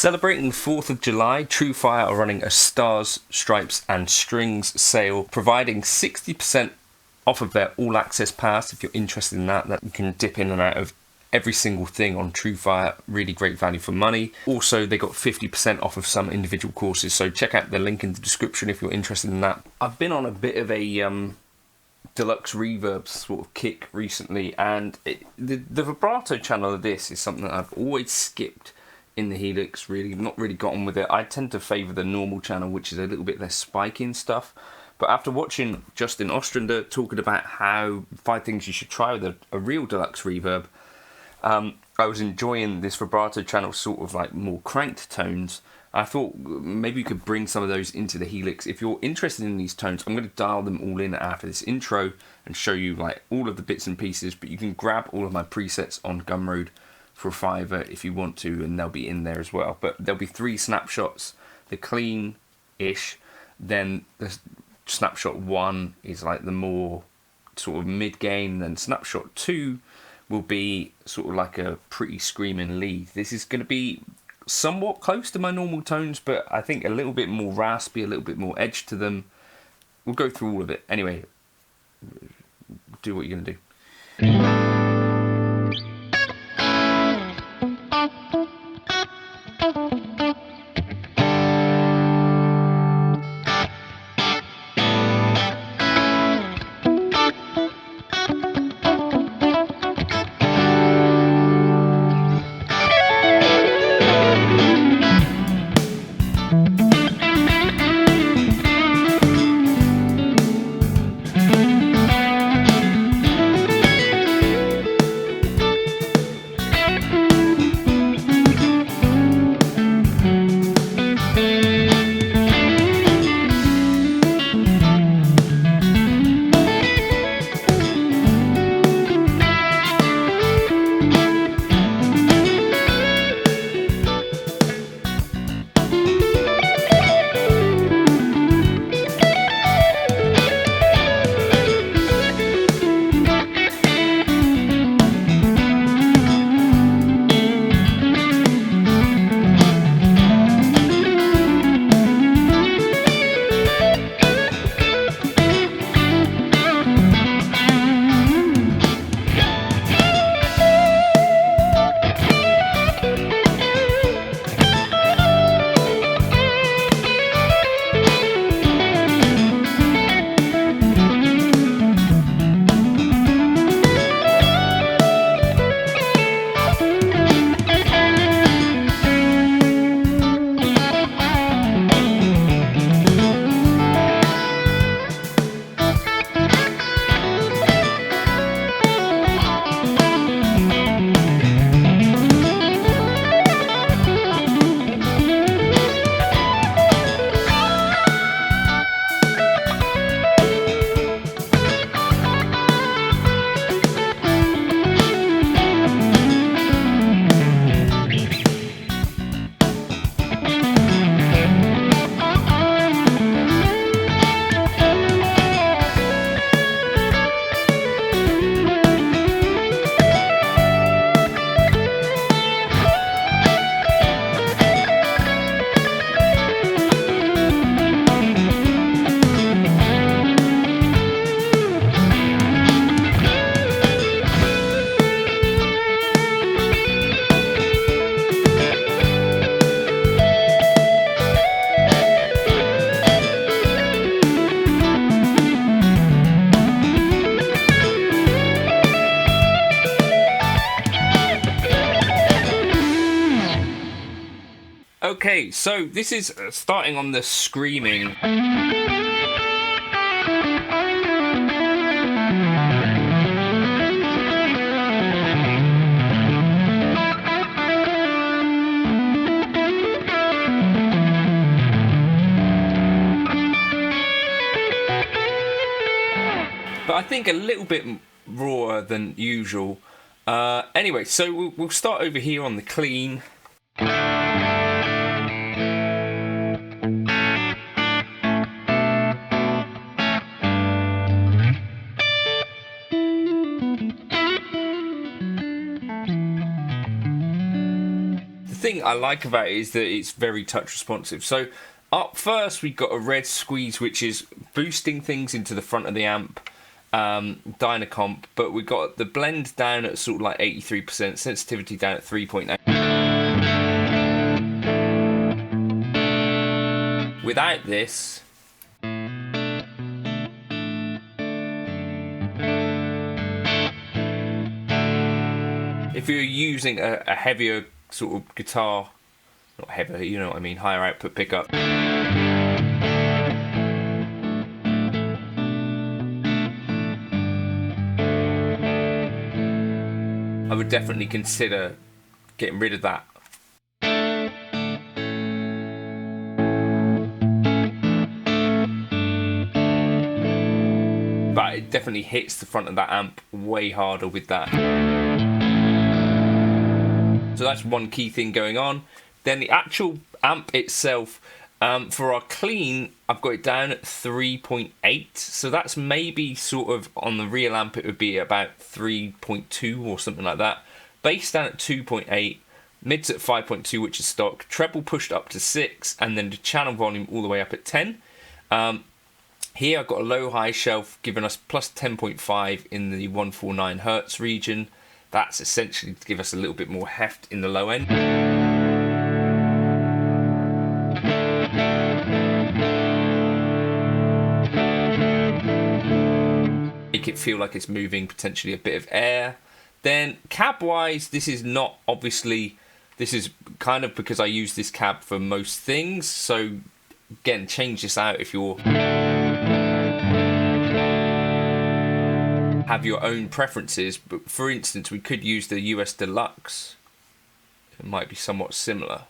Celebrating 4th of July, Truefire are running a Stars, Stripes and Strings sale, providing 60% off of their all access pass. If you're interested in that you can dip in and out of every single thing on Truefire. Really great value for money. Also, they got 50% off of some individual courses, so check out the link in the description if you're interested in that. I've been on a bit of a Deluxe Reverb sort of kick recently, and the vibrato channel of this is something that I've always skipped in the Helix. Really not really got on with it. I tend to favour the normal channel, which is a little bit less spiky and stuff. But after watching Justin Ostrander talking about how 5 things you should try with a real Deluxe Reverb, I was enjoying this vibrato channel, sort of like more cranked tones. I thought maybe you could bring some of those into the Helix. If you're interested in these tones, I'm going to dial them all in after this intro and show you like all of the bits and pieces, but you can grab all of my presets on Gumroad for $5 if you want to, and they'll be in there as well. But there'll be 3 snapshots: the clean-ish, then the snapshot 1 is like the more sort of mid-gain, then snapshot 2 will be sort of like a pretty screaming lead. This is going to be somewhat close to my normal tones, but I think a little bit more raspy, a little bit more edge to them. We'll go through all of it. Anyway, do what you're going to do. Okay, so this is starting on the screaming. But I think a little bit rawer than usual. Anyway, so we'll start over here on the clean. The thing I like about it is that it's very touch responsive. So up first we've got a red squeeze, which is boosting things into the front of the amp, Dynacomp, but we've got the blend down at sort of like 83%, sensitivity down at 3.8. Without this, if you're using a heavier sort of guitar, not heavier, you know what I mean, higher output pickup, I would definitely consider getting rid of that. But it definitely hits the front of that amp way harder with that. So that's one key thing going on. Then the actual amp itself, for our clean, I've got it down at 3.8. So that's maybe sort of on the real amp, it would be about 3.2 or something like that. Bass down at 2.8, mids at 5.2, which is stock, treble pushed up to 6, and then the channel volume all the way up at 10. Here I've got a low-high shelf giving us plus 10.5 in the 149 Hertz region. That's essentially to give us a little bit more heft in the low end. Make it feel like it's moving potentially a bit of air. Then cab-wise, this is not obviously, this is kind of because I use this cab for most things. So again, change this out if you're have your own preferences, but for instance we could use the US Deluxe. It might be somewhat similar.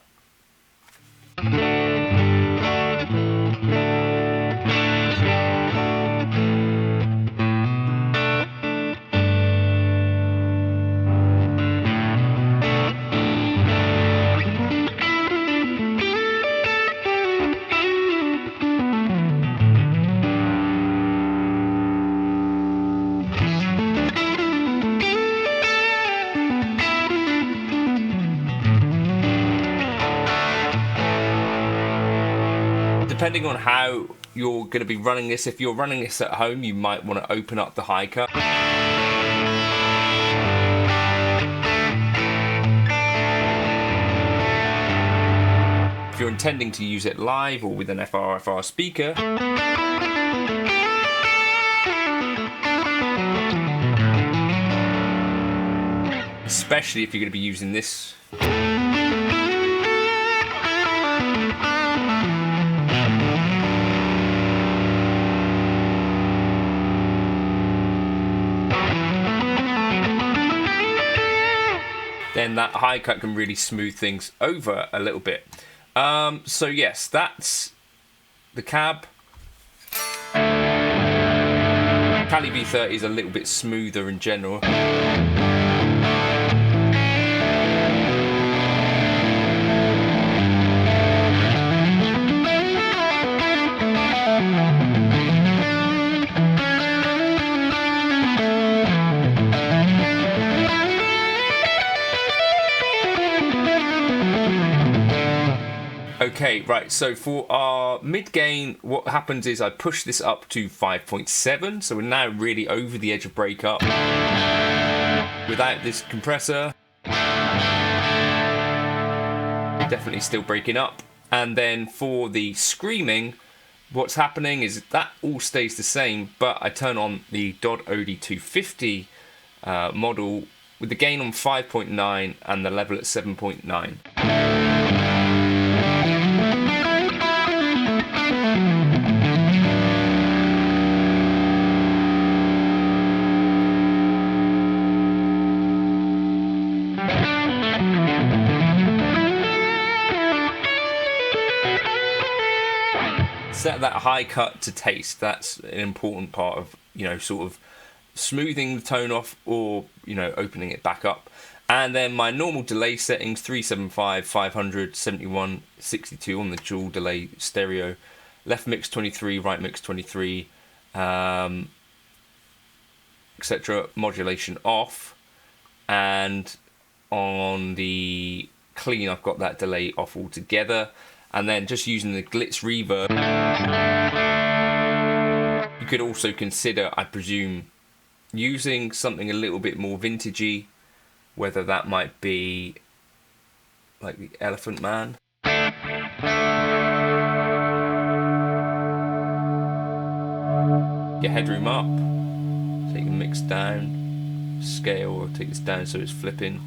Depending on how you're going to be running this, if you're running this at home, you might want to open up the high cut. If you're intending to use it live or with an FR speaker, especially if you're going to be using this, then that high cut can really smooth things over a little bit. So yes, that's the cab. Cali V30 is a little bit smoother in general. Okay, right, so for our mid-gain, what happens is I push this up to 5.7, so we're now really over the edge of breakup. Without this compressor, definitely still breaking up. And then for the screaming, what's happening is that all stays the same, but I turn on the Dodd OD250 model with the gain on 5.9 and the level at 7.9. Set that high cut to taste. That's an important part of, you know, sort of smoothing the tone off or, you know, opening it back up. And then my normal delay settings, 375, 500, 71, 62 on the dual delay stereo. Left mix 23, right mix 23, etc. Modulation off. And on the clean I've got that delay off altogether. And then just using the Deluxe Reverb, you could also consider, I presume, using something a little bit more vintagey, whether that might be like the Elephant Man. Your headroom up, take the mix down, scale, or take this down so it's flipping.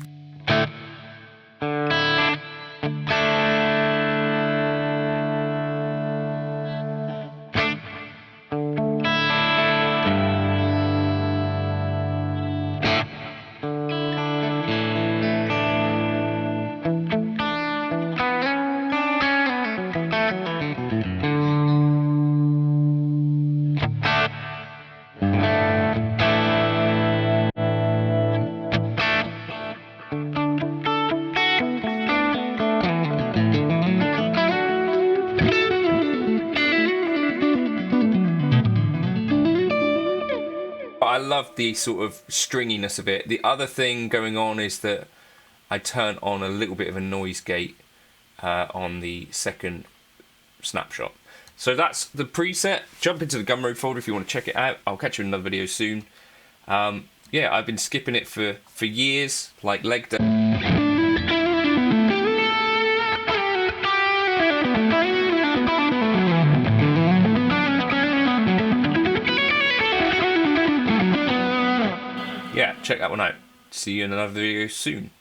I love the sort of stringiness of it. The other thing going on is that I turn on a little bit of a noise gate on the second snapshot. So that's the preset. Jump into the Gumroad folder if you want to check it out. I'll catch you in another video soon. Yeah, I've been skipping it for years, like leg day. Yeah, check that one out. See you in another video soon.